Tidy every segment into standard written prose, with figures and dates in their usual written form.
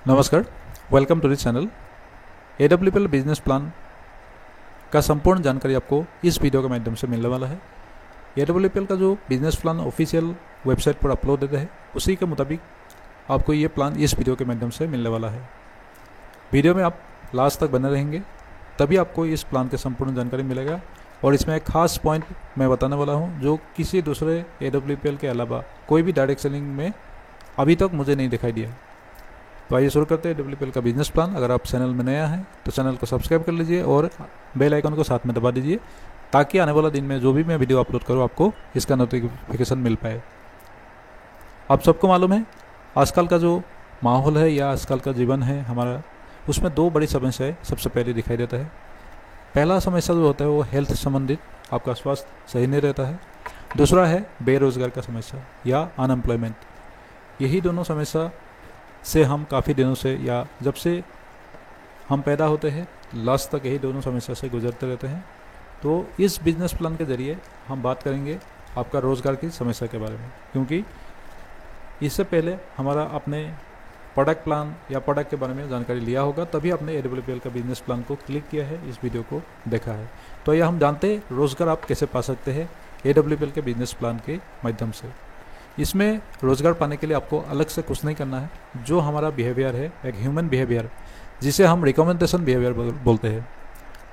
नमस्कार, welcome to this channel. AWPL business plan का संपूर्ण जानकारी आपको इस वीडियो के माध्यम से मिलने वाला है। AWPL का जो बिजनेस प्लान ऑफिशियल वेबसाइट पर अपलोड होता है उसी के मुताबिक आपको ये प्लान इस वीडियो के माध्यम से मिलने वाला है। वीडियो में आप लास्ट तक बने रहेंगे तभी आपको इस प्लान की संपूर्ण जानकारी मिलेगा। और इसमें एक खास पॉइंट मैं बताने वाला हूँ जो किसी दूसरे AWPL के अलावा कोई भी डायरेक्ट सेलिंग में अभी तक मुझे नहीं दिखाई दिया। तो आइए शुरू करते हैं AWPL का बिजनेस प्लान। अगर आप चैनल में नया हैं तो चैनल को सब्सक्राइब कर लीजिए और बेल आइकन को साथ में दबा दीजिए ताकि आने वाला दिन में जो भी मैं वीडियो अपलोड करूँ आपको इसका नोटिफिकेशन मिल पाए। आप सबको मालूम है आजकल का जो माहौल है या आजकल का जीवन है हमारा, उसमें दो बड़ी समस्याएं सबसे पहले दिखाई देता है। पहला समस्या जो होता है वो हेल्थ संबंधित, आपका स्वास्थ्य सही नहीं रहता है। दूसरा है बेरोजगार का समस्या या अनएम्प्लॉयमेंट। यही दोनों समस्या से हम काफ़ी दिनों से या जब से हम पैदा होते हैं लास्ट तक यही दोनों समस्या से गुजरते रहते हैं। तो इस बिजनेस प्लान के ज़रिए हम बात करेंगे आपका रोज़गार की समस्या के बारे में, क्योंकि इससे पहले हमारा अपने प्रोडक्ट प्लान या प्रोडक्ट के बारे में जानकारी लिया होगा तभी आपने AWPL का बिजनेस प्लान को क्लिक किया है, इस वीडियो को देखा है। तो यह हम जानते हैं रोज़गार आप कैसे पा सकते हैं AWPL के बिजनेस प्लान के माध्यम से। इसमें रोज़गार पाने के लिए आपको अलग से कुछ नहीं करना है। जो हमारा बिहेवियर है एक ह्यूमन बिहेवियर जिसे हम रिकमेंडेशन बिहेवियर बोलते हैं।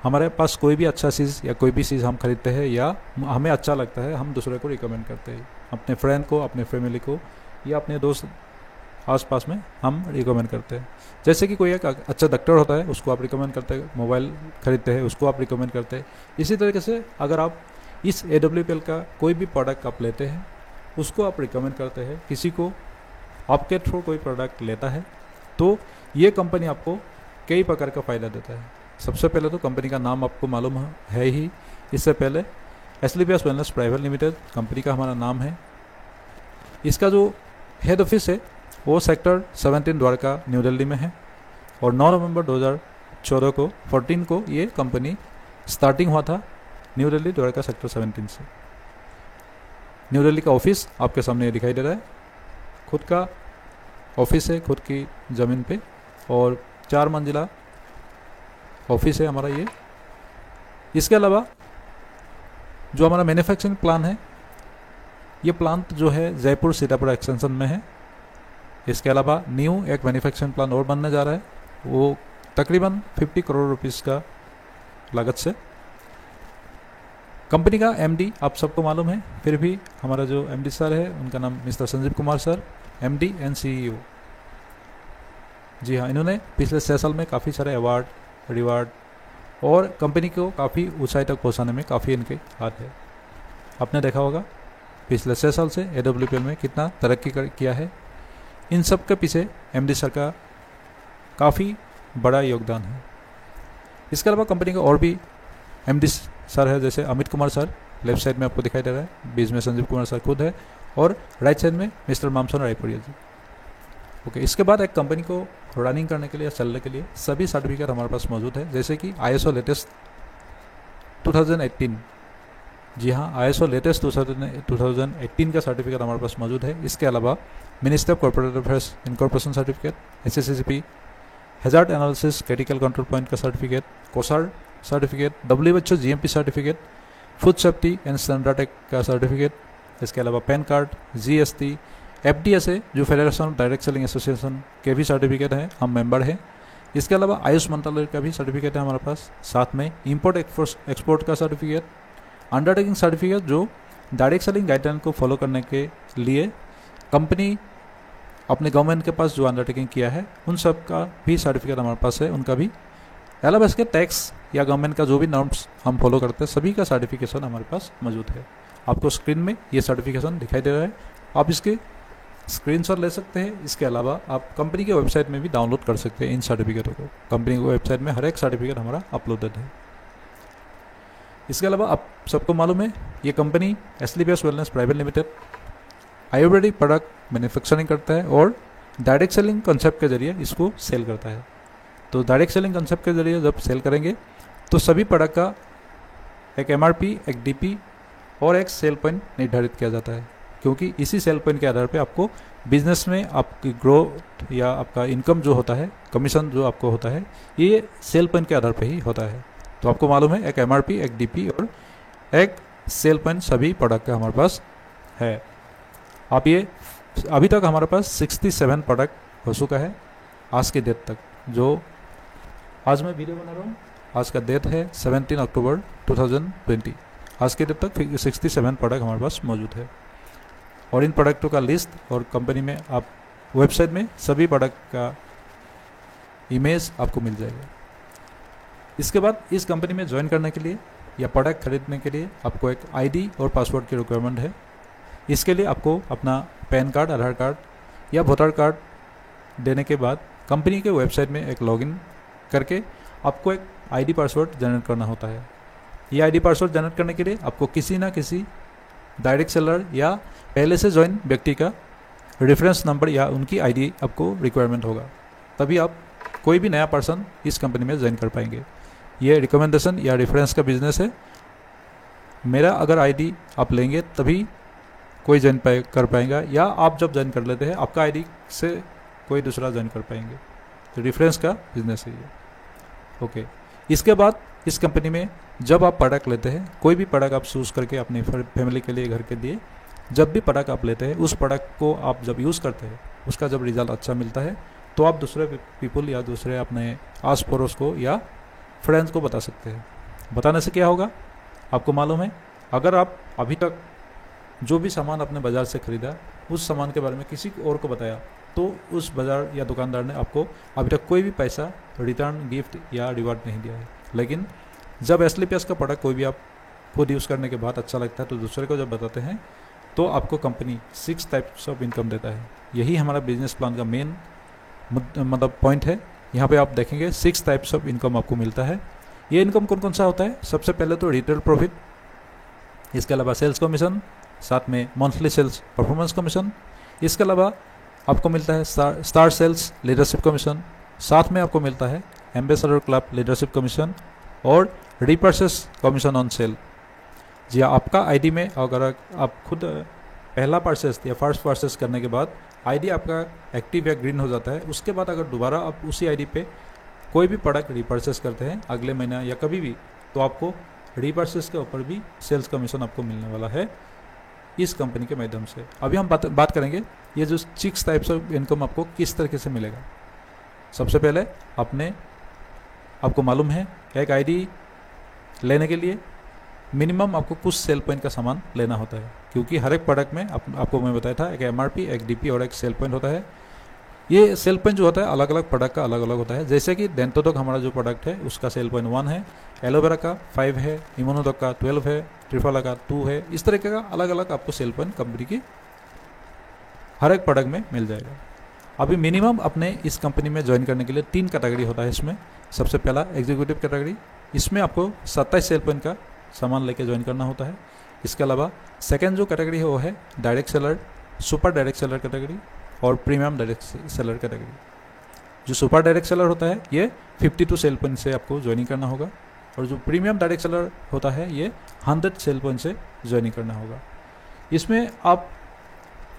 हमारे पास कोई भी अच्छा चीज़ या कोई भी चीज़ हम खरीदते हैं या हमें अच्छा लगता है हम दूसरे को रिकमेंड करते हैं, अपने फ्रेंड को, अपने फैमिली को या अपने दोस्त आसपास में हम रिकमेंड करते हैं। जैसे कि कोई एक अच्छा डॉक्टर होता है उसको आप रिकमेंड करते हैं, मोबाइल खरीदते हैं उसको आप रिकमेंड करते हैं। इसी तरीके से अगर आप इस AWPL का कोई भी प्रोडक्ट आप लेते हैं उसको आप रिकमेंड करते हैं, किसी को आपके थ्रू कोई प्रोडक्ट लेता है तो ये कंपनी आपको कई प्रकार का फ़ायदा देता है। सबसे पहले तो कंपनी का नाम आपको मालूम है ही, इससे पहले Asclepius wellness private limited company का हमारा नाम है। इसका जो हेड ऑफिस है वो सेक्टर 17 द्वारका न्यू दिल्ली में है और 9 नवंबर 2014 को 14 को ये कंपनी स्टार्टिंग हुआ था न्यू दिल्ली द्वारका सेक्टर 17 से। न्यू दिल्ली का ऑफिस आपके सामने दिखाई दे रहा है, खुद का ऑफिस है, खुद की ज़मीन पे, और 4 मंजिला ऑफिस है हमारा ये। इसके अलावा जो हमारा मैन्युफैक्चरिंग प्लान है ये प्लांट जो है जयपुर सीतापुर एक्सटेंशन में है। इसके अलावा न्यू एक मैन्युफैक्चरिंग प्लान और बनने जा रहा है, वो तकरीबन 50 करोड़ रुपीस का लागत से। कंपनी का MD आप सबको मालूम है, फिर भी हमारा जो MD सर है उनका नाम mister Sanjeev Kumar sir, MD and CEO। जी हाँ, इन्होंने पिछले 6 साल में काफ़ी सारे अवार्ड, रिवार्ड और कंपनी को काफ़ी ऊंचाई तक पहुंचाने में काफ़ी इनके हाथ है। आपने देखा होगा पिछले 6 साल से AWPL में कितना तरक्की किया है। इन सब के पीछे MD सर का काफ़ी बड़ा योगदान है। इसके अलावा कंपनी का और भी MD सर है, जैसे Amit Kumar sir left side में आपको दिखाई दे रहा है, बीच में संजीव कुमार सर खुद है और राइट साइड में मिस्टर मामसन रायपुरिया जी। ओके, इसके बाद एक कंपनी को रनिंग करने के लिए, चलने के लिए सभी सर्टिफिकेट हमारे पास मौजूद है, जैसे कि ISO लेटेस्ट 2018। जी हाँ, ISO लेटेस्ट 2018 का सर्टिफिकेट हमारे पास मौजूद है। इसके अलावा ministry of corporate affairs incorporation certificate, SSCP hazard analysis critical control point का certificate, kosher certificate, WHO GMP certificate, food safety and standard का सर्टिफिकेट। इसके अलावा पैन कार्ड, GST, FDSA जो federation of direct selling association के भी certificate हैं, हम member हैं। इसके अलावा आयुष मंत्रालय का भी सर्टिफिकेट है हमारे पास, साथ में इंपोर्ट एक्सपोर्ट का सर्टिफिकेट, अंडरटेकिंग सर्टिफिकेट जो डायरेक्ट सेलिंग गाइडलाइन को फॉलो करने के लिए कंपनी अपने गवर्नमेंट के पास जो अंडरटेकिंग किया है उन सब का भी सर्टिफिकेट हमारे पास है, उनका भी। अलावा इसके टैक्स या गवर्नमेंट का जो भी नॉर्म्स हम फॉलो करते हैं सभी का सर्टिफिकेशन हमारे पास मौजूद है। आपको स्क्रीन में ये सर्टिफिकेशन दिखाई दे रहा है, आप इसके स्क्रीनशॉट ले सकते हैं। इसके अलावा आप कंपनी के वेबसाइट में भी डाउनलोड कर सकते हैं इन सर्टिफिकेटों को। कंपनी की वेबसाइट में हर एक सर्टिफिकेट हमारा अपलोडेड है। इसके अलावा आप सबको मालूम है ये company Asclepius wellness private limited Ayurvedic product manufacturing करता है और डायरेक्ट सेलिंग कंसेप्ट के जरिए इसको सेल करता है। तो डायरेक्ट सेलिंग कंसेप्ट के जरिए जब सेल करेंगे तो सभी प्रोडक्ट का एक MRP, एक DP और एक सेल पॉइंट निर्धारित किया जाता है क्योंकि इसी सेल पॉइंट के आधार पे आपको बिजनेस में आपकी ग्रोथ या आपका इनकम जो होता है, कमीशन जो आपको होता है, ये सेल पॉइंट के आधार पे ही होता है। तो आपको मालूम है एक MRP, एक DP और एक सेल पॉइंट सभी प्रोडक्ट का हमारे पास है। आप ये अभी तक हमारे पास 67 प्रोडक्ट हो चुका है आज के डेट तक। जो आज मैं वीडियो बना रहा हूँ, आज का डेट है 17 अक्टूबर 2020। आज के डेट तक 67 प्रोडक्ट हमारे पास मौजूद है और इन प्रोडक्टों का लिस्ट और कंपनी में आप वेबसाइट में सभी प्रोडक्ट का इमेज आपको मिल जाएगा। इसके बाद इस कंपनी में ज्वाइन करने के लिए या प्रोडक्ट खरीदने के लिए आपको एक ID और पासवर्ड की रिक्वायरमेंट है। इसके लिए आपको अपना पैन कार्ड, आधार कार्ड या वोटर कार्ड देने के बाद कंपनी के वेबसाइट में एक लॉगिन करके आपको एक ID पासवर्ड जनरेट करना होता है। ये ID पासवर्ड जनरेट करने के लिए आपको किसी ना किसी डायरेक्ट सेलर या पहले से ज्वाइन व्यक्ति का रेफरेंस नंबर या उनकी ID आपको रिक्वायरमेंट होगा, तभी आप कोई भी नया पर्सन इस कंपनी में ज्वाइन कर पाएंगे। ये रिकमेंडेशन या रेफरेंस का बिजनेस है। मेरा अगर ID आप लेंगे तभी कोई ज्वाइन कर पाएगा, या आप जब ज्वाइन कर लेते हैं आपका ID से कोई दूसरा ज्वाइन कर पाएंगे। तो रेफरेंस का बिजनेस है ये। ओके, इसके बाद इस कंपनी में जब आप प्रोडक्ट लेते हैं, कोई भी प्रोडक्ट आप चूज़ करके अपनी फैमिली के लिए, घर के लिए, जब भी प्रोडक्ट आप लेते हैं, उस प्रोडक्ट को आप जब यूज़ करते हैं, उसका जब रिजल्ट अच्छा मिलता है तो आप दूसरे पीपल या दूसरे अपने आस पड़ोस को या फ्रेंड्स को बता सकते हैं। बताने से क्या होगा, आपको मालूम है, अगर आप अभी तक जो भी सामान अपने बाज़ार से खरीदा, उस सामान के बारे में किसी और को बताया, तो उस बाज़ार या दुकानदार ने आपको अभी तक कोई भी पैसा रिटर्न, गिफ्ट या रिवार्ड नहीं दिया है। लेकिन जब एसलीपीएस का प्रोडक्ट कोई भी आप खुद यूज़ करने के बाद अच्छा लगता है तो दूसरे को जब बताते हैं तो आपको कंपनी 6 टाइप्स ऑफ इनकम देता है। यही हमारा बिजनेस प्लान का मेन मतलब पॉइंट है। यहाँ पे आप देखेंगे 6 टाइप्स ऑफ इनकम आपको मिलता है। ये इनकम कौन कौन सा होता है? सबसे पहले तो रिटेल प्रॉफिट, इसके अलावा सेल्स कमीशन, साथ में मंथली सेल्स परफॉर्मेंस कमीशन, इसके अलावा आपको मिलता है स्टार सेल्स लीडरशिप कमीशन, साथ में आपको मिलता है एम्बेसडर क्लब लीडरशिप कमीशन और रिपर्चेस कमीशन ऑन सेल। जी, आपका ID में अगर आप खुद पहला परचेस या फर्स्ट परचेस करने के बाद ID आपका एक्टिव या ग्रीन हो जाता है, उसके बाद अगर दोबारा आप उसी ID पे कोई भी प्रोडक्ट रिपर्चेस करते हैं अगले महीना या कभी भी, तो आपको रिपर्चेस के ऊपर भी सेल्स कमीशन आपको मिलने वाला है इस कंपनी के माध्यम से। अभी हम बात करेंगे ये जो 6 टाइप्स ऑफ इनकम आपको किस तरीके से मिलेगा। सबसे पहले आपको मालूम है एक ID लेने के लिए मिनिमम आपको कुछ सेल पॉइंट का सामान लेना होता है, क्योंकि हर एक प्रोडक्ट में आपको मैं बताया था एक MRP, एक DP और एक सेल पॉइंट होता है। ये सेल पॉइंट जो होता है अलग अलग प्रोडक्ट का अलग अलग होता है। जैसे कि डेंटोडॉक हमारा जो प्रोडक्ट है उसका सेल पॉइंट 1 है, एलोवेरा का 5 है, इम्यूनोडॉक का 12 है, ट्रिफाला का 2 है। इस तरीके का अलग अलग आपको सेल पॉइंट कंपनी की हर एक प्रोडक्ट में मिल जाएगा। अभी मिनिमम अपने इस कंपनी में ज्वाइन करने के लिए 3 कैटेगरी होता है इसमें। सबसे पहला एग्जीक्यूटिव कैटेगरी, इसमें आपको 27 सेल पॉइंट का सामान लेके ज्वाइन करना होता है। इसके अलावा सेकेंड जो कैटेगरी है वो है direct seller, super direct seller category और प्रीमियम डायरेक्ट सेलर कैटेगरी। जो सुपर डायरेक्ट सेलर होता है ये 52 सेल पॉइंट से आपको ज्वाइनिंग करना होगा, और जो प्रीमियम डायरेक्ट सेलर होता है ये 100 सेल पॉइंट से ज्वाइनिंग करना होगा। इसमें आप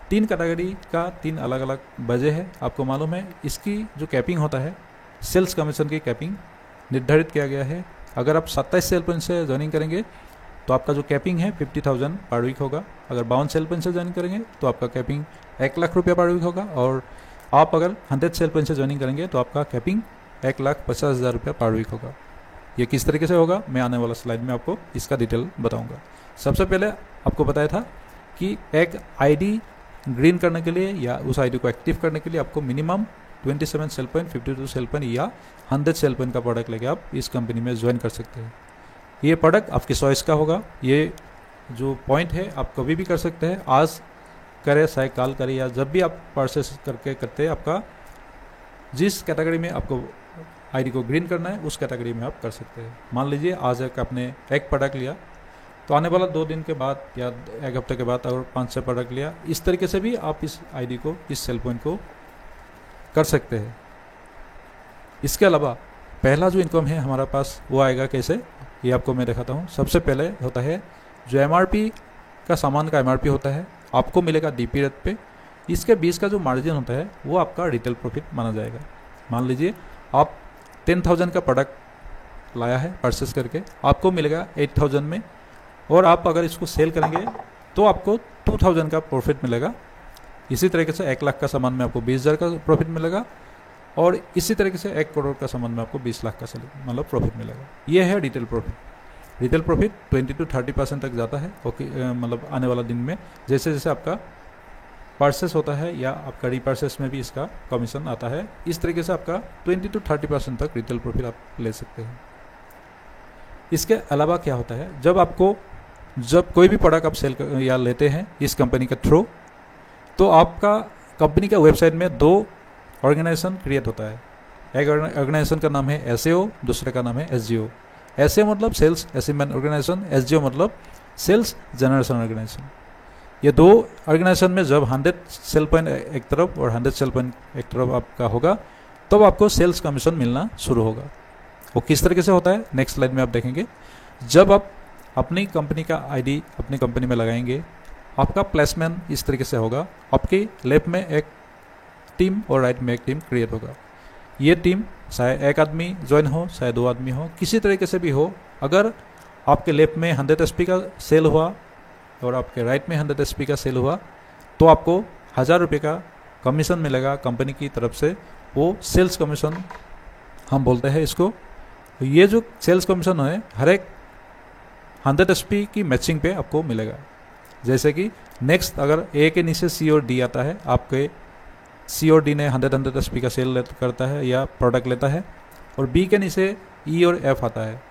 3 कैटेगरी का 3 अलग अलग वजह है। आपको मालूम है इसकी जो कैपिंग होता है, सेल्स कमीशन की कैपिंग निर्धारित किया गया है। अगर आप 27 सेल पॉइंट से ज्वाइनिंग करेंगे तो आपका जो कैपिंग है 50,000 पर वीक होगा। अगर 52 सेल पॉइंट से ज्वाइन करेंगे तो आपका कैपिंग 1 लाख रुपया पर वीक होगा, और आप अगर 100 सेल पॉइंट से ज्वाइनिंग करेंगे तो आपका कैपिंग 1,50,000 रुपया पर वीक होगा। ये किस तरीके से होगा मैं आने वाला स्लाइड में आपको इसका डिटेल बताऊंगा। सबसे पहले आपको बताया था कि एक ID ग्रीन करने के लिए या उस ID को एक्टिव करने के लिए आपको minimum 27 cell point, 52 cell point या 100 सेल पॉइंट का प्रोडक्ट लेके आप इस कंपनी में ज्वाइन कर सकते हैं। ये प्रोडक्ट आपकी चॉइस का होगा। ये जो पॉइंट है आप कभी भी कर सकते हैं, आज करें चाहे कल करें या जब भी आप परचेस करते हैं, आपका जिस कैटेगरी में आपको ID को ग्रीन करना है उस कैटेगरी में आप कर सकते हैं। मान लीजिए आज आपने एक प्रोडक्ट लिया तो आने वाला 2 दिन के बाद या 1 हफ्ते के बाद अगर 5-6 प्रोडक्ट लिया, इस तरीके से भी आप इस ID को, इस सेल पॉइंट को कर सकते हैं। इसके अलावा पहला जो इनकम है हमारे पास वो आएगा कैसे, ये आपको मैं दिखाता हूँ। सबसे पहले होता है जो MRP का सामान का MRP होता है आपको मिलेगा डीपी रेट पे। इसके 20 का जो मार्जिन होता है वो आपका रिटेल प्रॉफिट माना जाएगा। मान लीजिए आप 10,000 का प्रोडक्ट लाया है परचेस करके, आपको मिलेगा 8,000 में, और आप अगर इसको सेल करेंगे तो आपको 2,000 का प्रॉफिट मिलेगा। इसी तरीके से 1 लाख का सामान में आपको 20,000 का प्रॉफिट मिलेगा, और इसी तरीके से 1 करोड़ का सामान में आपको 20 लाख का मतलब प्रॉफिट मिलेगा। ये है retail profit. Retail profit 20 to 30% तक जाता है ओके, मतलब आने वाला दिन में जैसे जैसे आपका परचेस होता है या आपका रीपरचेस में भी इसका कमीशन आता है। इस तरीके से आपका 20 to 30% तक रिटेल प्रॉफिट आप ले सकते हैं। इसके अलावा क्या होता है, जब कोई भी प्रोडक्ट आप सेल या लेते हैं इस कंपनी के थ्रू, तो आपका कंपनी का वेबसाइट में 2 ऑर्गेनाइजेशन क्रिएट होता है। एक ऑर्गेनाइजेशन का नाम है SAO, दूसरे का नाम है SGO। SAO मतलब सेल्स अचीवमेंट ऑर्गेनाइजेशन, SGO मतलब सेल्स जनरेशन ऑर्गेनाइजेशन। ये 2 ऑर्गेनाइजेशन में जब 100 सेल पॉइंट एक तरफ और 100 सेल पॉइंट एक तरफ आपका होगा, तब आपको सेल्स कमीशन मिलना शुरू होगा। वो किस तरीके से होता है नेक्स्ट स्लाइड में आप देखेंगे। जब आप अपनी कंपनी का ID अपनी कंपनी में लगाएंगे, आपका प्लेसमेंट इस तरीके से होगा। आपके लेफ्ट में एक टीम और राइट में एक टीम क्रिएट होगा। ये टीम चाहे 1 आदमी ज्वाइन हो, चाहे 2 आदमी हो, किसी तरीके से भी हो, अगर आपके लेफ्ट में 100 SP का सेल हुआ और आपके राइट में 100 SP का सेल हुआ, तो आपको 1,000 रुपये का कमीशन मिलेगा कंपनी की तरफ से। वो सेल्स कमीशन हम बोलते हैं इसको। ये जो सेल्स कमीशन है हर एक 100 SP की मैचिंग पे आपको मिलेगा। जैसे कि नेक्स्ट अगर A के नीचे C और D आता है, आपके C और D ने 100 SP का सेल करता है या प्रोडक्ट लेता है, और B के नीचे E और F आता है,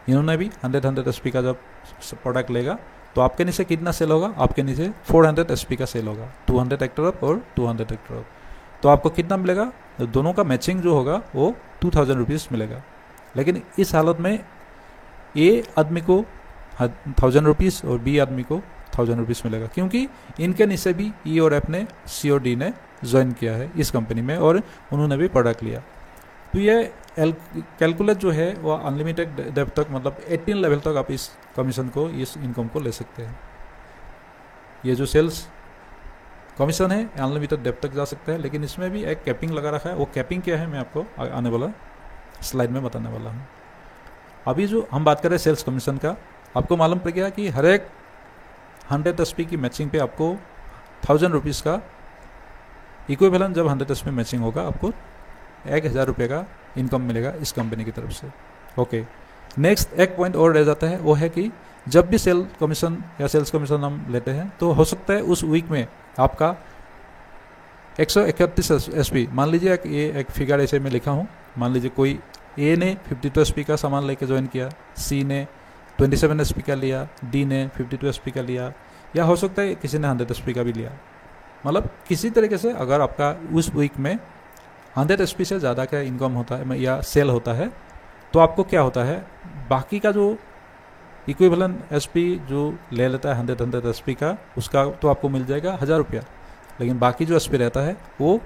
इन्होंने भी 100 SP का जब प्रोडक्ट लेगा, तो आपके नीचे कितना सेल होगा, आपके नीचे 400 SP का सेल होगा, 200 एक तरफ और 200 एक तरफ। तो आपको कितना मिलेगा, दोनों का मैचिंग जो होगा वो 2,000 रुपीज़ मिलेगा। लेकिन इस हालत में A आदमी को 1,000 रुपीज़ और B आदमी को 1,000 रुपीज़ मिलेगा, क्योंकि इनके नीचे भी E और F ने C और D ने ज्वाइन किया है इस कंपनी में और उन्होंने भी प्रोडक्ट लिया। तो ये कैलकुलेट जो है वो अनलिमिटेड डेप्थ तक, मतलब 18 लेवल तक आप इस कमीशन को, इस इनकम को ले सकते हैं। ये जो सेल्स कमीशन है अनलिमिटेड डेप्थ तक जा सकता है, लेकिन इसमें भी एक कैपिंग लगा रखा है। वो कैपिंग क्या है मैं आपको आने वाला स्लाइड में बताने वाला हूँ। अभी जो हम बात कर रहे हैं सेल्स कमीशन का, आपको मालूम पड़ गया कि हर एक 100 SP की मैचिंग पे आपको 1,000 रुपीज़ का इक्विवेलेंट, जब 100 SP मैचिंग होगा आपको 1,000 रुपये का इनकम मिलेगा इस कंपनी की तरफ से। ओके, नेक्स्ट एक पॉइंट और रह जाता है, वो है कि जब भी सेल कमीशन या सेल्स कमीशन हम लेते हैं, तो हो सकता है उस वीक में आपका 131 SP, मान लीजिए एक फिगर ऐसे में लिखा हूँ, मान लीजिए कोई A ने 52 SP का सामान लेके ज्वाइन किया, C ने 27 SP का लिया, D ने 52 SP का लिया, या हो सकता है किसी ने 100 SP का भी लिया। मतलब किसी तरीके से अगर आपका उस वीक में 100 SP से ज़्यादा का इनकम होता है या सेल होता है, तो आपको क्या होता है, बाकी का जो इक्विवेलेंट SP जो ले लेता है 100 SP का, उसका तो आपको मिल जाएगा 1,000 रुपया, लेकिन बाकी जो SP रहता है वो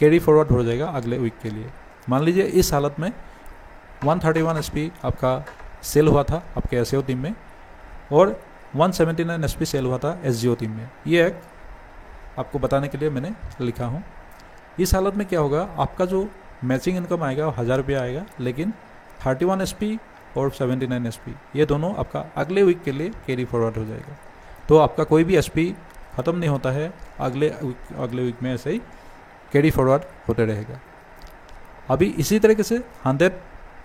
कैरी फॉरवर्ड हो जाएगा अगले वीक के लिए। मान लीजिए इस हालत में 131 SP आपका सेल हुआ था आपके SAO टीम में, और 179 SP सेल हुआ था SGO टीम में। ये एक आपको बताने के लिए मैंने लिखा हूँ। इस हालत में क्या होगा, आपका जो मैचिंग इनकम आएगा वो 1,000 रुपया आएगा, लेकिन 31 SP और 79 SP ये दोनों आपका अगले वीक के लिए कैरी फॉरवर्ड हो जाएगा। तो आपका कोई भी SP ख़त्म नहीं होता है, अगले वीक में ऐसे ही कैरी फॉरवर्ड होते रहेगा। अभी इसी तरीके से 100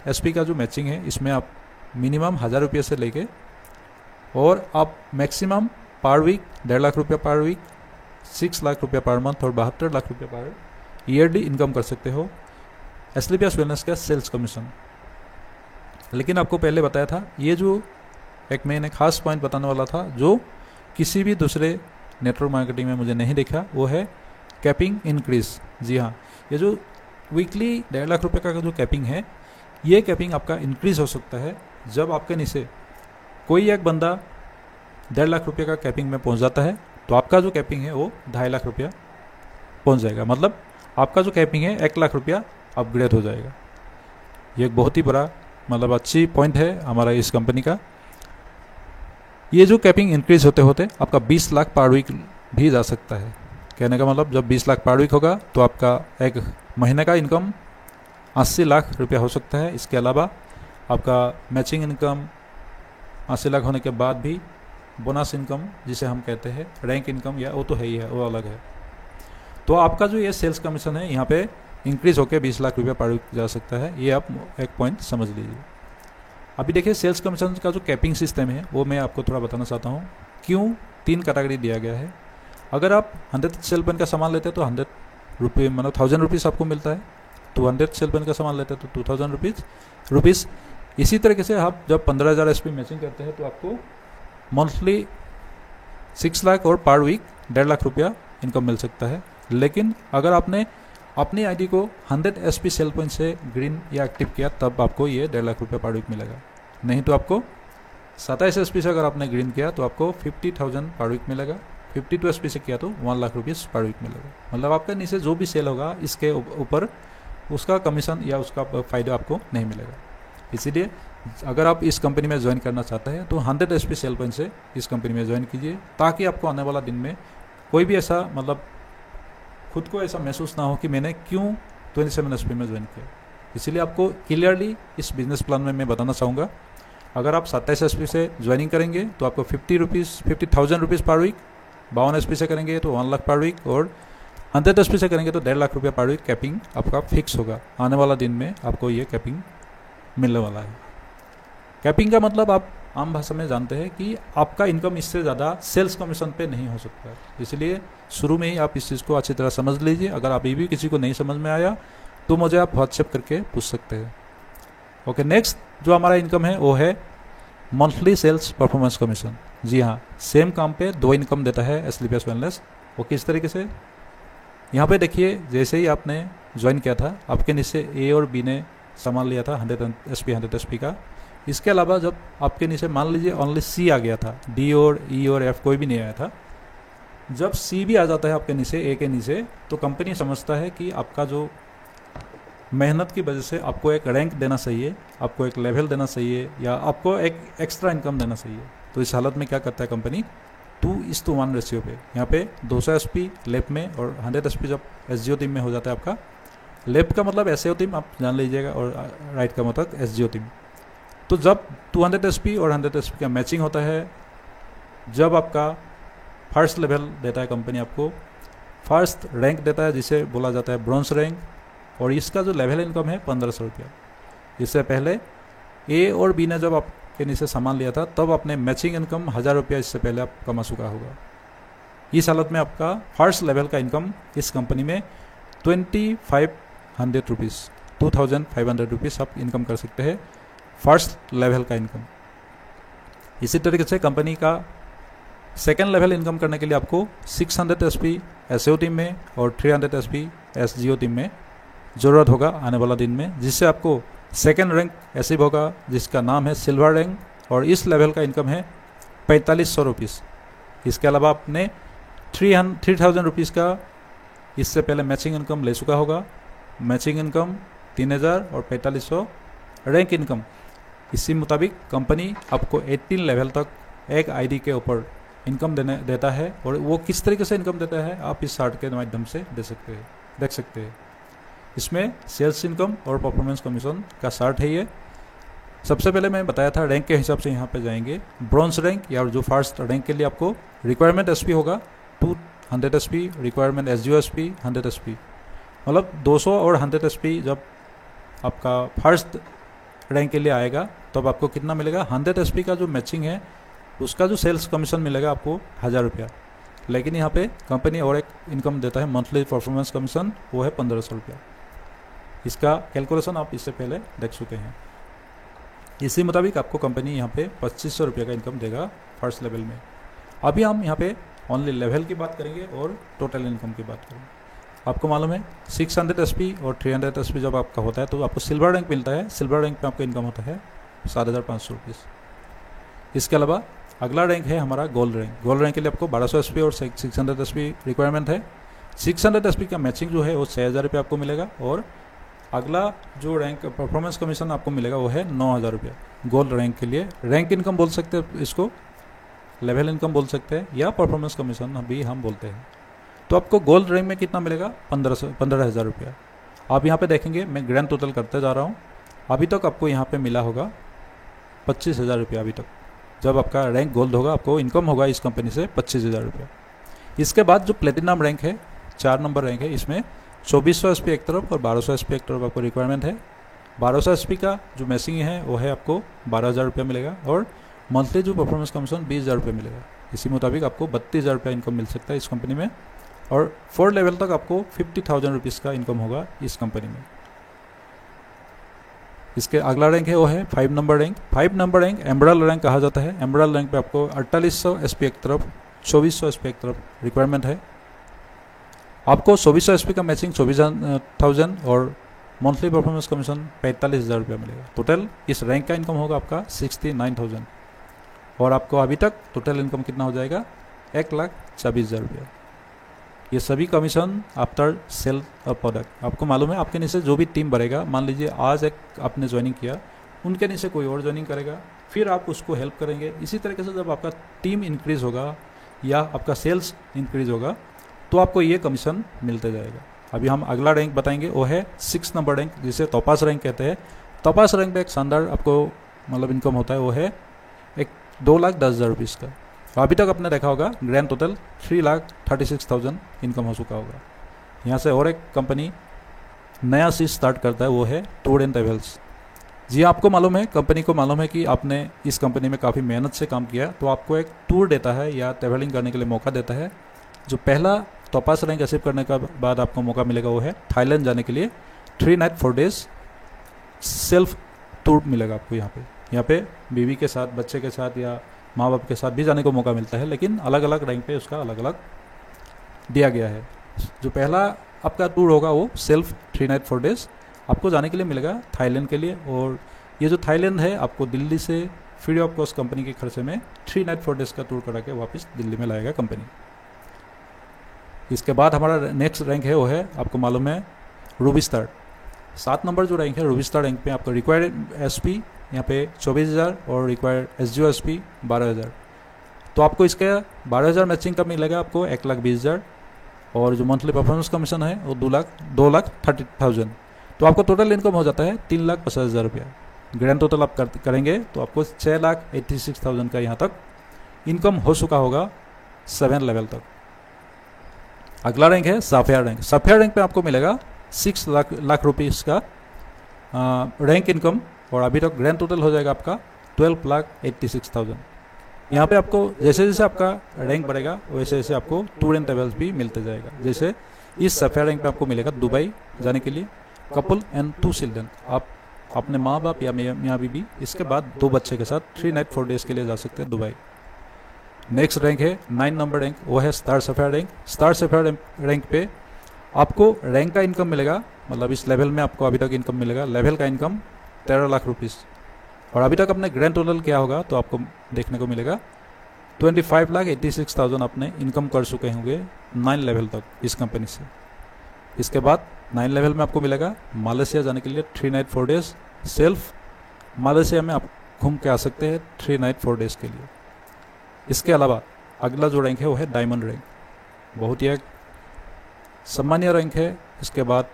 SP का जो मैचिंग है, इसमें आप मिनिमम 1,000 रुपये से लेके और आप मैक्सिमम पर वीक 1.5 लाख रुपया पर वीक, 6 लाख रुपया पर मंथ और 72 लाख रुपया पर ईयरली इनकम कर सकते हो एस्क्लेपियस वेलनेस का सेल्स कमीशन। लेकिन आपको पहले बताया था, ये जो एक मैंने खास पॉइंट बताने वाला था जो किसी भी दूसरे नेटवर्क मार्केटिंग में मुझे नहीं दिखा, वो है कैपिंग इंक्रीज। जी हाँ, ये जो वीकली 1.5 लाख रुपये का जो कैपिंग है, ये कैपिंग आपका इंक्रीज हो सकता है जब आपके नीचे कोई एक बंदा 1.5 लाख रुपये का कैपिंग में पहुंच जाता है, तो आपका जो कैपिंग है वो 2.5 लाख रुपया पहुंच जाएगा। मतलब आपका जो कैपिंग है 1 लाख रुपया अपग्रेड हो जाएगा। ये एक बहुत ही बड़ा मतलब अच्छी पॉइंट है हमारा इस कंपनी का। ये जो कैपिंग इंक्रीज होते होते आपका 20 लाख पर वीक भी जा सकता है। कहने का मतलब जब 20 लाख पर वीक होगा तो आपका एक महीने का इनकम 80 लाख रुपया हो सकता है। इसके अलावा आपका मैचिंग इनकम 80 लाख होने के बाद भी बोनस इनकम जिसे हम कहते हैं रैंक इनकम, या वो तो है ही है, वो अलग है। तो आपका जो ये सेल्स कमीशन है यहाँ पे इंक्रीज होकर 20 लाख रुपया पर वीक जा सकता है। ये आप एक पॉइंट समझ लीजिए। अभी देखिए सेल्स कमीशन का जो कैपिंग सिस्टम है वो मैं आपको थोड़ा बताना चाहता हूँ क्यों 3 कैटेगरी दिया गया है। अगर आप 100 सेल पॉइंट का सामान लेते हैं तो 100 रुपये मतलब 1000 रुपीज़ आपको मिलता है। 200 सेल पॉइंट का सामान लेते हैं तो 2000 रुपीज़। इसी तरीके से आप जब 15,000 SP मैचिंग करते हैं तो आपको मंथली 6 लाख और पर वीक 1.5 लाख रुपया इनकम मिल सकता है। लेकिन अगर आपने अपनी आईडी को 100 SP सेल पॉइंट से ग्रीन या एक्टिव किया तब आपको ये 1.5 लाख रुपया पर वीक मिलेगा। नहीं तो आपको 27 SP से अगर आपने ग्रीन किया तो आपको 50,000 पर वीक मिलेगा। 52 SP से किया तो 1 लाख रुपीज़ पर वीक मिलेगा। मतलब आपका नीचे जो भी सेल होगा इसके ऊपर उसका कमीशन या उसका फ़ायदा आपको नहीं मिलेगा। इसीलिए अगर आप इस कंपनी में ज्वाइन करना चाहते हैं तो 100 SP सेल पॉइंट से इस कंपनी में ज्वाइन कीजिए, ताकि आपको आने वाला दिन में कोई भी ऐसा मतलब खुद को ऐसा महसूस ना हो कि मैंने क्यों 27 SP में ज्वाइन किया। इसीलिए आपको क्लियरली इस बिजनेस प्लान में मैं बताना चाहूँगा, अगर आप 27 SP से ज्वाइनिंग करेंगे तो आपको 50,000 रुपीज़ पर वीक, 52 SP से करेंगे तो 1 लाख पर वीक, और 100 SP से करेंगे तो 1.5 लाख रुपया पर वीक कैपिंग आपका फिक्स होगा। आने वाला दिन में आपको ये कैपिंग मिलने वाला है। कैपिंग का मतलब आप आम भाषा में जानते हैं कि आपका इनकम इससे ज़्यादा सेल्स कमीशन पे नहीं हो सकता है। इसलिए शुरू में ही आप इस चीज़ को अच्छी तरह समझ लीजिए। अगर अभी भी किसी को नहीं समझ में आया तो मुझे आप व्हाट्सएप करके पूछ सकते हैं। ओके, नेक्स्ट जो हमारा इनकम है वो है मंथली सेल्स परफॉर्मेंस कमीशन। जी हाँ, सेम काम पे 2 इनकम देता है एसलीपीएस वेलनेस। वो किस तरीके से, यहाँ पे देखिए, जैसे ही आपने ज्वाइन किया था आपके नीचे ए और बी ने सामान लिया था 100 SP का। इसके अलावा जब आपके नीचे मान लीजिए ओनली सी आ गया था, डी और ई और एफ कोई भी नहीं आया था, जब सी भी आ जाता है आपके नीचे ए के नीचे, तो कंपनी समझता है कि आपका जो मेहनत की वजह से आपको एक रैंक देना चाहिए, आपको एक लेवल देना चाहिए, या आपको एक एक्स्ट्रा इनकम देना चाहिए। तो इस हालत में क्या करता है कंपनी, 2:1 रेशियो पे, यहाँ पे 200 SP लेफ्ट में और 100 SP जब SGO टीम में हो जाता है आपका। लेफ्ट का मतलब SAO टीम आप जान लीजिएगा, और राइट का मतलब SGO टीम। तो जब 200 SP और 100 SP का मैचिंग होता है, जब आपका फर्स्ट लेवल देता है कंपनी, आपको फर्स्ट रैंक देता है जिसे बोला जाता है ब्रॉन्ज रैंक, और इसका जो लेवल इनकम है 1500 रुपया। इससे पहले ए और बी ने जब आपके नीचे सामान लिया था तब आपने मैचिंग इनकम 1000 रुपया इससे पहले आप कमा चुका होगा। इस हालत में आपका फर्स्ट लेवल का इनकम इस कंपनी में 2500 रुपीज़ 2500 रुपीज़ आप इनकम कर सकते हैं, फर्स्ट लेवल का इनकम। इसी तरीके से कंपनी का सेकेंड लेवल इनकम करने के लिए आपको 600 SP SAO टीम में और 300 SP SGO टीम में ज़रूरत होगा आने वाला दिन में, जिससे आपको सेकेंड रैंक अचीव होगा जिसका नाम है सिल्वर रैंक, और इस लेवल का इनकम है 4500 रुपीज़। इसके अलावा आपने 3000 रुपीज़ का इससे पहले मैचिंग इनकम ले चुका होगा। मैचिंग इनकम 3000 और 4500 रैंक इनकम। इसी मुताबिक कंपनी आपको 18 लेवल तक एक आईडी के ऊपर इनकम देता है, और वो किस तरीके से इनकम देता है आप इस चार्ट के माध्यम से देख सकते हैं। इसमें सेल्स इनकम और परफॉर्मेंस कमीशन का चार्ट है ये। सबसे पहले मैं बताया था रैंक के हिसाब से यहाँ पे जाएंगे। ब्रॉन्ज रैंक या जो फर्स्ट रैंक के लिए आपको रिक्वायरमेंट SP होगा 200 SP, requirement SGO SP 100 SP, मतलब 200 और 100 SP जब आपका फर्स्ट रैंक के लिए आएगा तब आपको कितना मिलेगा, 100 SP का जो मैचिंग है उसका जो सेल्स कमीशन मिलेगा आपको 1000 रुपया। लेकिन यहाँ पे कंपनी और एक इनकम देता है मंथली परफॉर्मेंस कमीशन, वो है 1500 रुपया। इसका कैलकुलेशन आप इससे पहले देख चुके हैं। इसी मुताबिक आपको कंपनी यहाँ पे 2500 रुपये का इनकम देगा फर्स्ट लेवल में। अभी हम यहाँ पे ओनली लेवल की बात करेंगे और टोटल इनकम की बात करेंगे। आपको मालूम है 600 SP और 300 SP जब आपका होता है तो आपको सिल्वर रैंक मिलता है। सिल्वर रैंक पे आपका इनकम होता है 7500 रुपीज़। इसके अलावा अगला रैंक है हमारा गोल्ड रैंक। गोल्ड रैंक के लिए आपको 1200 SP और 600 SP रिक्वायरमेंट है। 600 SP का मैचिंग जो है वो 6000 रुपये आपको मिलेगा, और अगला जो रैंक परफॉर्मेंस कमीशन आपको मिलेगा वो है 9000 रुपये गोल्ड रैंक के लिए। रैंक इनकम बोल सकते हैं इसको। लेवल इनकम बोल सकते हैं या परफॉर्मेंस कमीशन भी हम बोलते हैं। तो आपको गोल्ड रैंक में कितना मिलेगा? 15,000 रुपया। आप यहाँ पे देखेंगे मैं ग्रैंड टोटल करते जा रहा हूँ। अभी तक आपको यहाँ पे मिला होगा 25,000 रुपया। अभी तक जब आपका रैंक गोल्ड होगा आपको इनकम होगा इस कंपनी से 25,000 रुपया। इसके बाद जो प्लेटिनम रैंक है, 4 नंबर रैंक है, इसमें 2400 एसपी एक तरफ और 1200 एसपी एक तरफ आपको रिक्वायरमेंट है। 1200 एसपी का जो मैचिंग है वो है आपको 12,000 रुपया मिलेगा और मंथली जो परफॉर्मेंस कमीशन 20,000 रुपये मिलेगा। इसी मुताबिक आपको 32,000 रुपया इनकम मिल सकता है इस कंपनी में और 4 लेवल तक आपको 50,000 रुपीज़ का इनकम होगा इस कंपनी में। इसके अगला रैंक है वो है 5 नंबर रैंक। 5 नंबर रैंक एम्बरल रैंक कहा जाता है। एम्बरल रैंक पे आपको 4800 एसपी एक तरफ, 2400 एसपी एक तरफ रिक्वायरमेंट है। आपको 2400 एसपी का मैचिंग 24,000 और मंथली परफॉर्मेंस कमीशन 45,000 रुपया मिलेगा। टोटल इस रैंक का इनकम होगा आपका 69,000 और आपको अभी तक टोटल इनकम कितना हो जाएगा? 1,24,000 रुपया। ये सभी commission after sale of product. आपको मालूम है आपके नीचे जो भी टीम बढ़ेगा, मान लीजिए आज एक आपने ज्वाइनिंग किया, उनके नीचे कोई और ज्वाइनिंग करेगा, फिर आप उसको हेल्प करेंगे। इसी तरीके से जब आपका टीम इंक्रीज होगा या आपका सेल्स इंक्रीज होगा तो आपको ये कमीशन मिलते जाएगा। अभी हम अगला रैंक बताएंगे, वो है 6 नंबर रैंक, जिसे तोपास रैंक कहते हैं। तोपास रैंक पे एक शानदार आपको मतलब इनकम होता है, वो है एक 2,10,000 रुपीज़ का। अभी तक आपने देखा होगा ग्रैंड टोटल 3,36,000 इनकम हो चुका होगा। यहाँ से और एक कंपनी नया चीज स्टार्ट करता है, वो है टूर एंड ट्रेवल्स। जी आपको मालूम है, कंपनी को मालूम है कि आपने इस कंपनी में काफ़ी मेहनत से काम किया, तो आपको एक टूर देता है या ट्रेवलिंग करने के लिए मौका देता है। जो पहला टॉपास रैंक अचीव करने के बाद आपको मौका मिलेगा वो है थाईलैंड जाने के लिए 3 नाइट 4 डेज सेल्फ टूर मिलेगा आपको। यहाँ पे बीवी के साथ, बच्चे के साथ या माँ बाप के साथ भी जाने को मौका मिलता है, लेकिन अलग अलग रैंक पे उसका अलग अलग दिया गया है। जो पहला आपका टूर होगा वो सेल्फ 3 नाइट 4 डेज आपको जाने के लिए मिलेगा थाईलैंड के लिए। और ये जो थाईलैंड है आपको दिल्ली से फ्री ऑफ कॉस्ट कंपनी के खर्चे में 3 नाइट 4 डेज का टूर करा के वापस दिल्ली में लाएगा कंपनी। इसके बाद हमारा नेक्स्ट रैंक है वो है, आपको मालूम है, रूबी स्टार। 7 नंबर जो रैंक है रूबी स्टार रैंक पे आपको रिक्वायर्ड एसपी यहाँ पे 24,000 और रिक्वायर्ड एसजीओ एसपी 12,000। तो आपको इसका 12,000 मैचिंग का मिलेगा आपको 1,20,000 और जो मंथली परफॉर्मेंस कमीशन है वो 2,30,000। तो आपको टोटल इनकम हो जाता है 3,50,000 रुपया। ग्रैंड टोटल आप करेंगे तो आपको 6,86,000 का यहाँ तक इनकम हो चुका होगा 7 लेवल तक। अगला रैंक है साफेयर रैंक। साफेयर रैंक पे आपको मिलेगा 6 लाख रुपीज़ का रैंक इनकम और अभी तक ग्रैंड टोटल हो जाएगा आपका 12,86,000। यहाँ पे आपको जैसे जैसे आपका रैंक बढ़ेगा वैसे वैसे आपको टूर एंड ट्रेवल्स भी मिलते जाएगा। जैसे इस साफेयर रैंक पे आपको मिलेगा दुबई जाने के लिए कपल एंड 2 चिल्ड्रन। आप अपने माँ बाप या मियाँ बीबी इसके बाद 2 बच्चे के साथ 3 नाइट 4 डेज के लिए जा सकते हैं दुबई। नेक्स्ट रैंक है 9 नंबर रैंक, वो है star sphere rank. Star sphere rank पे आपको रैंक का इनकम मिलेगा, मतलब इस लेवल में आपको अभी तक इनकम मिलेगा, लेवल का इनकम 13 लाख रुपीज़। और अभी तक अपने ग्रैंड टोटल क्या होगा तो आपको देखने को मिलेगा 25,86,000 आपने इनकम कर चुके होंगे 9 लेवल तक इस कंपनी से। इसके बाद 9 लेवल में आपको मिलेगा मालয়েशिया जाने के लिए 3 नाइट 4 डेज सेल्फ मालয়েशिया में आप घूम के आ सकते हैं 3 नाइट 4 डेज के लिए। इसके अलावा अगला जो रैंक है वो है डायमंड रैंक, बहुत ही एक सामान्य रैंक है। इसके बाद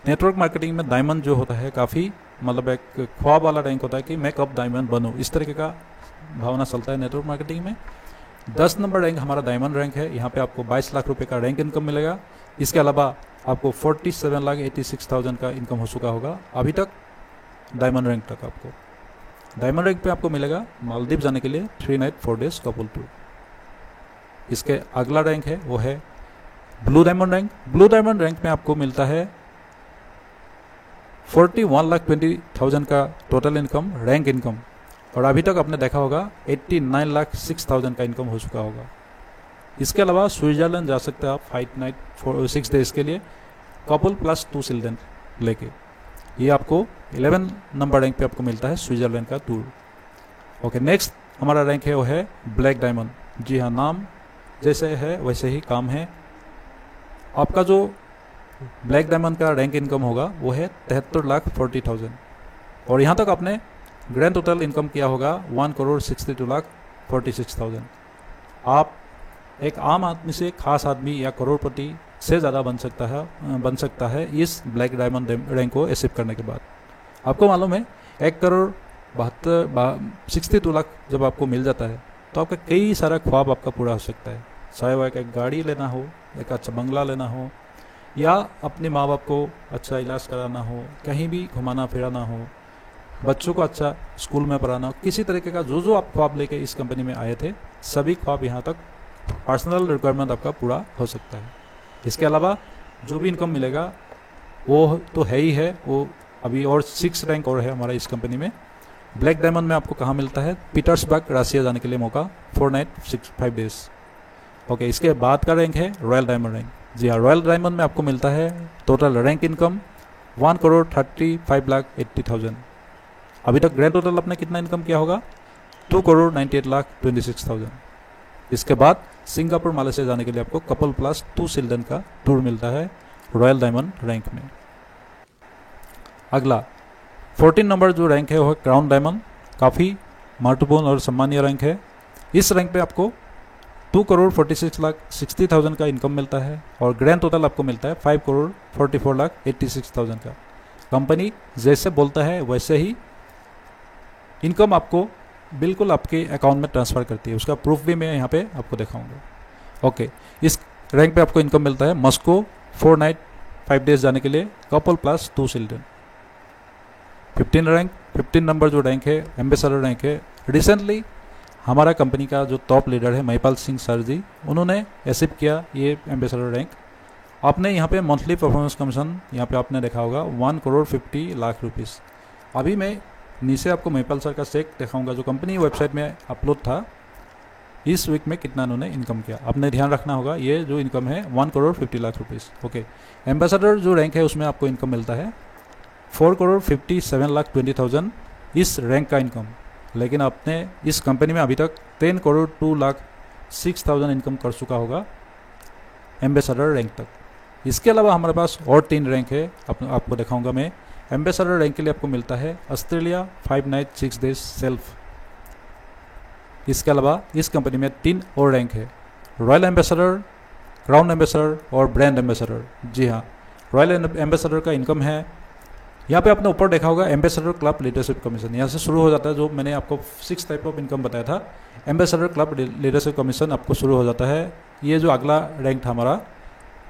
नेटवर्क मार्केटिंग में डायमंड जो होता है काफ़ी मतलब एक ख्वाब वाला रैंक होता है कि मैं कब डायमंड बनूं, इस तरीके का भावना चलता है नेटवर्क मार्केटिंग में। 10 नंबर रैंक हमारा डायमंड रैंक है, यहाँ पे आपको 22 लाख रुपए का रैंक इनकम मिलेगा। इसके अलावा आपको 47,86,000 का इनकम हो चुका होगा अभी तक डायमंड रैंक तक। आपको डायमंड रैंक पे आपको मिलेगा मालदीव जाने के लिए 3 नाइट 4 डेज कपल टूर। इसके अगला रैंक है वो है blue diamond rank. Blue diamond rank में आपको मिलता है 41,20,000 का टोटल इनकम रैंक इनकम और अभी तक आपने देखा होगा 89,06,000 का इनकम हो चुका होगा। इसके अलावा स्विट्जरलैंड जा सकते हैं आप 5 नाइट 6 डेज के लिए कपल प्लस 2 चिल्ड्रन लेके। ये आपको 11 नंबर रैंक पे आपको मिलता है स्विट्जरलैंड का टूर। ओके, नेक्स्ट हमारा रैंक है वो है ब्लैक डायमंड। जी हाँ, नाम जैसे है वैसे ही काम है। आपका जो ब्लैक डायमंड का रैंक इनकम होगा वो है 73,40,000 और यहाँ तक आपने ग्रैंड टोटल इनकम किया होगा 1,62,46,000। आप एक आम आदमी से खास आदमी या करोड़पति से ज़्यादा बन सकता है इस ब्लैक डायमंड रैंक को अचीव करने के बाद। आपको मालूम है 1,62,62 जब आपको मिल जाता है तो आपका कई सारा ख्वाब आपका पूरा हो सकता है। चाहे वह एक गाड़ी लेना हो, एक अच्छा बंगला लेना हो, या अपने माँ बाप को अच्छा इलाज कराना हो, कहीं भी घुमाना फिराना हो, बच्चों को अच्छा स्कूल में पढ़ाना हो, किसी तरीके का जो आप ख्वाब लेके इस कंपनी में आए थे, सभी ख्वाब यहाँ तक पर्सनल रिक्वायरमेंट आपका पूरा हो सकता है। इसके अलावा जो भी इनकम मिलेगा वो तो है ही है, वो अभी और 6 रैंक और है हमारा इस कंपनी में। ब्लैक डायमंड में आपको कहाँ मिलता है? पीटर्सबर्ग रशिया जाने के लिए मौका, 4 नाइट 5 डेज। ओके, इसके बाद का रैंक है रॉयल डायमंड रैंक। जी हाँ, रॉयल डायमंड में आपको मिलता है टोटल रैंक इनकम 1,35,80,000। अभी तक ग्रैंड टोटल आपने कितना इनकम किया होगा? 2,98,26,000। इसके बाद सिंगापुर मलेशिया जाने के लिए आपको कपल प्लस 2 चिल्ड्रन का टूर मिलता है रॉयल डायमंड रैंक में। अगला 14 नंबर जो रैंक है वो है क्राउन डायमंड। काफ़ी महत्वपूर्ण और सम्मानीय रैंक है। इस रैंक पे आपको 2,46,60,000 का इनकम मिलता है और ग्रैंड टोटल आपको मिलता है 5,44,86,000 का। कंपनी जैसे बोलता है वैसे ही इनकम आपको बिल्कुल आपके अकाउंट में ट्रांसफ़र करती है। उसका प्रूफ भी मैं यहाँ पे आपको दिखाऊंगा। ओके, इस रैंक पे आपको इनकम मिलता है मस्को 4 नाइट 5 डेज जाने के लिए कपल प्लस 2 चिल्ड्रन। 15 नंबर जो रैंक है एम्बेसडर रैंक है। रिसेंटली हमारा कंपनी का जो टॉप लीडर है महिपाल सिंह सर जी, उन्होंने अचीव किया ये एम्बेसडर रैंक। आपने यहाँ पे मंथली परफॉर्मेंस कमीशन यहाँ पे आपने देखा होगा 1,50,00,000 रुपीज़। अभी मैं नीचे आपको महिपाल सर का चेक दिखाऊंगा जो कंपनी वेबसाइट में अपलोड था, इस वीक में कितना उन्होंने इनकम किया। आपने ध्यान रखना होगा, ये जो इनकम है 1,50,00,000 रुपीज़। ओके, एम्बेसडर जो रैंक है उसमें आपको इनकम मिलता है 4,57,20,000 इस रैंक का इनकम। लेकिन आपने इस कंपनी में अभी तक 10,02,06,000 इनकम कर चुका होगा एम्बेसडर रैंक तक। इसके अलावा हमारे पास और 3 रैंक है, आपको दिखाऊंगा मैं। एम्बेसडर रैंक के लिए आपको मिलता है ऑस्ट्रेलिया 5 नाइट 6 डेज सेल्फ। इसके अलावा इस कंपनी में 3 और रैंक है, रॉयल एम्बेसडर, क्राउन एम्बेसडर और ब्रांड एम्बेसडर। जी हाँ, रॉयल एम्बेसडर का इनकम है, यहाँ पे आपने ऊपर देखा होगा एम्बेसडर क्लब लीडरशिप कमीशन, यहाँ से शुरू हो जाता है। जो मैंने आपको 6 टाइप ऑफ इनकम बताया था, एम्बेसडर क्लब लीडरशिप कमीशन आपको शुरू हो जाता है। ये जो अगला रैंक था हमारा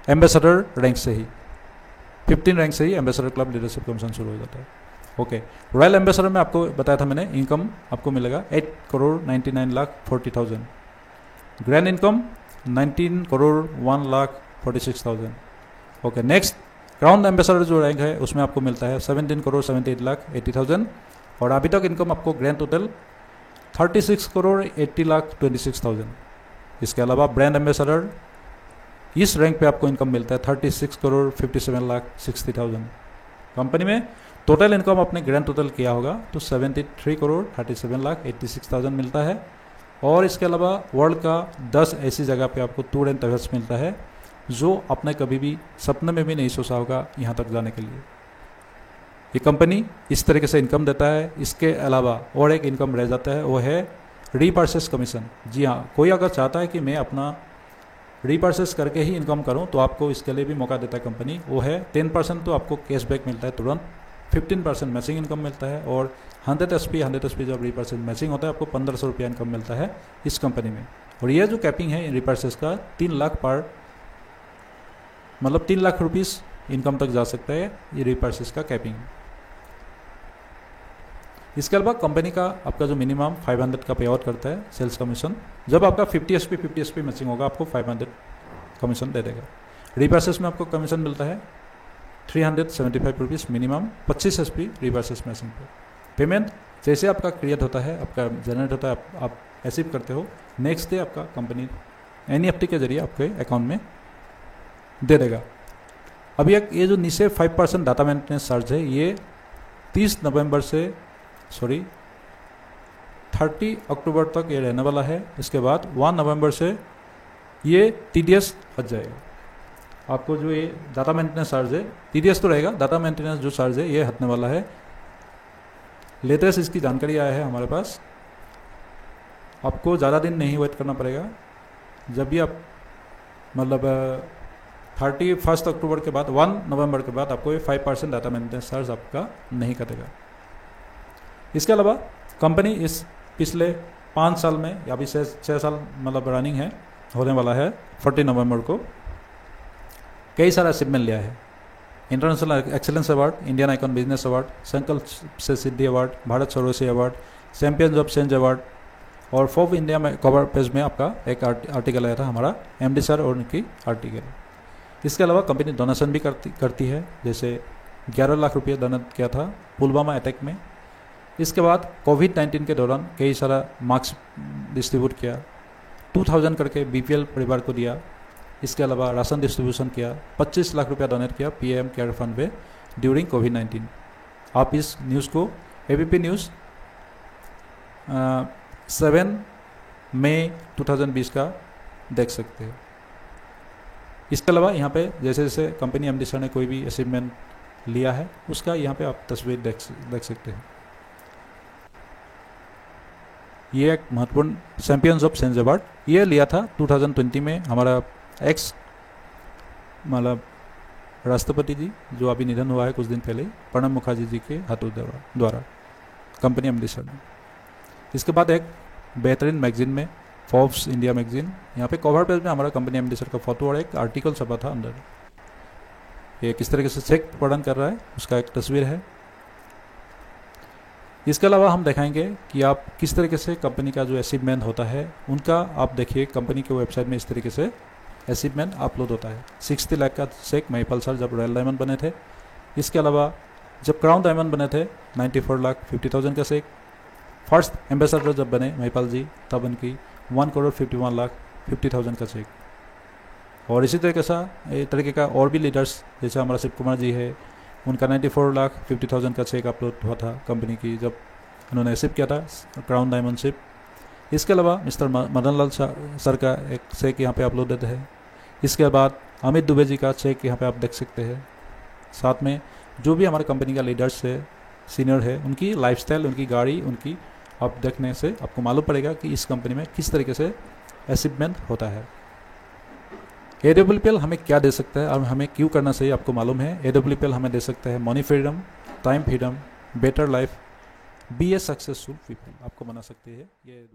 एम्बेसडर रैंक से ही, 15 रैंक से ही एम्बेसडर क्लब लीडरशिप कमीशन शुरू हो जाता है। ओके, रॉयल एम्बेसडर में आपको बताया था मैंने, इनकम आपको मिलेगा 8,99,40,000। Grand income 19,01,46,000। Okay, next crown ambassador जो रैंक है उसमें आपको मिलता है 17,78,80,000 और अभी तक इनकम आपको ग्रैंड टोटल 36,80,26,000। इसके अलावा ब्रांड एम्बेसडर इस रैंक पे आपको इनकम मिलता है 36,57,60,000। कंपनी में टोटल इनकम आपने ग्रैंड टोटल किया होगा तो 73,37,86,000 मिलता है। और इसके अलावा वर्ल्ड का 10 ऐसी जगह पे आपको टूर एंड ट्रैवल्स मिलता है जो आपने कभी भी सपने में भी नहीं सोचा होगा यहाँ तक जाने के लिए। ये कंपनी इस तरीके से इनकम देता है। इसके अलावा और एक इनकम रह जाता है, वो है रीपर्चेस कमीशन। जी हाँ, कोई अगर चाहता है कि मैं अपना रीपर्चेस करके ही इनकम करूं तो आपको इसके लिए भी मौका देता है कंपनी। वो है 10% तो आपको कैशबैक मिलता है तुरंत, 15% मैचिंग इनकम मिलता है और 100 SP जब रीपर्चेस मैचिंग होता है आपको 1,500 रुपया इनकम मिलता है इस कंपनी में। और ये जो कैपिंग है रीपर्चेस का 3 लाख पर, मतलब 3 लाख रुपीज़ इनकम तक जा सकता है ये रीपर्चेस का कैपिंग। इसके अलावा कंपनी का आपका जो मिनिमम 500 का पे आउट करता है सेल्स कमीशन। जब आपका 50 SP मैचिंग होगा आपको 500 कमीशन दे देगा। रीपर्चेस में आपको कमीशन मिलता है 375 rupees minimum, 25 SP repurchase matching पे। पेमेंट जैसे आपका क्रिएट होता है, आपका जनरेट होता है, आप अचीव करते हो, नेक्स्ट डे आपका कंपनी NEFT के जरिए आपके अकाउंट में दे देगा। अभी एक ये जो नीचे 5% डाटा मेंटेनेंस चार्ज है ये 30 अक्टूबर तक ये रहने वाला है। इसके बाद 1 नवंबर से ये TDS हट जाएगा। आपको जो ये डाटा मेंटेनेंस चार्ज है, TDS तो रहेगा, डाटा मेंटेनेंस जो चार्ज है ये हटने वाला है। लेटेस्ट इसकी जानकारी आया है हमारे पास, आपको ज़्यादा दिन नहीं वेट करना पड़ेगा। जब भी आप मतलब 31 अक्टूबर के बाद 1 नवंबर के बाद आपको 5% डाटा मेंटेनेंस चार्ज आपका नहीं कटेगा। इसके अलावा कंपनी इस पिछले 5 साल में या अभी 6 साल मतलब रनिंग है, होने वाला है 40 नवंबर को, कई सारा अचीवमेंट लिया है। International excellence award, Indian icon business award, संकल्प से सिद्धि अवार्ड, भारत सर्वश्रेष्ठ award, champions of change award, और फोर्ब इंडिया में कवर पेज में आपका एक आर्टिकल आया था हमारा MD सर और उनकी आर्टिकल। इसके अलावा कंपनी डोनेशन भी करती है, जैसे 11 लाख रुपये डोनेट किया था पुलवामा अटैक में। इसके बाद कोविड-19 के दौरान कई सारा मास्क डिस्ट्रीब्यूट किया, 2000 करके BPL परिवार को दिया। इसके अलावा राशन डिस्ट्रीब्यूशन किया, 25 लाख रुपया डोनेट किया PM केयर फंड में ड्यूरिंग कोविड-19। आप इस न्यूज़ को ABP न्यूज़ 7 मई 2020 का देख सकते हैं। इसके अलावा यहाँ पे जैसे जैसे कंपनी MD सर ने कोई भी अचीवमेंट लिया है उसका यहाँ पे आप तस्वीर देख सकते हैं। ये एक महत्वपूर्ण चैंपियंस ऑफ चेंज अवार्ड ये लिया था 2020 में हमारा एक्स मतलब राष्ट्रपति जी जो अभी निधन हुआ है कुछ दिन पहले, प्रणब मुखर्जी जी के हाथों द्वारा कंपनी MD सर ने। इसके बाद एक बेहतरीन मैगजीन में फोर्ब्स इंडिया मैगजीन, यहाँ पे कवर पेज में हमारा कंपनी MD सर का फोटो और एक आर्टिकल छपा था अंदर। ये किस तरीके से चेक प्रदान कर रहा है उसका एक तस्वीर है। इसके अलावा हम दिखाएंगे कि आप किस तरीके से कंपनी का जो अचीवमेंट होता है उनका आप देखिए कंपनी के वेबसाइट में इस तरीके से अचीवमेंट अपलोड होता है। 60 लाख का चेक महिपाल सर जब रॉयल डायमंड बने थे। इसके अलावा जब क्राउन डायमंड बने थे 94,50,000 का चेक। फर्स्ट एम्बेसडर जब बने महिपाल जी तब उनकी 1,51,50,000 का चेक। और इसी तरीके का और भी लीडर्स जैसे हमारा शिव कुमार जी है, उनका 94,50,000 का चेक अपलोड हुआ था कंपनी की जब उन्होंने अचीव किया था क्राउन डायमंड शिप। इसके अलावा मिस्टर मदन लाल सर का एक चेक यहाँ पे अपलोडेड है। इसके बाद अमित दुबे जी का चेक यहाँ पे आप देख सकते हैं। साथ में जो भी हमारे कंपनी का लीडर्स है, सीनियर है, उनकी लाइफस्टाइल, उनकी गाड़ी, उनकी आप देखने से आपको मालूम पड़ेगा कि इस कंपनी में किस तरीके से अचीवमेंट होता है। AWPL हमें क्या दे सकता है और हमें क्यों करना चाहिए आपको मालूम है। AWPL हमें दे सकता है money freedom, time freedom, better life, be a successful people आपको बना सकते हैं ये।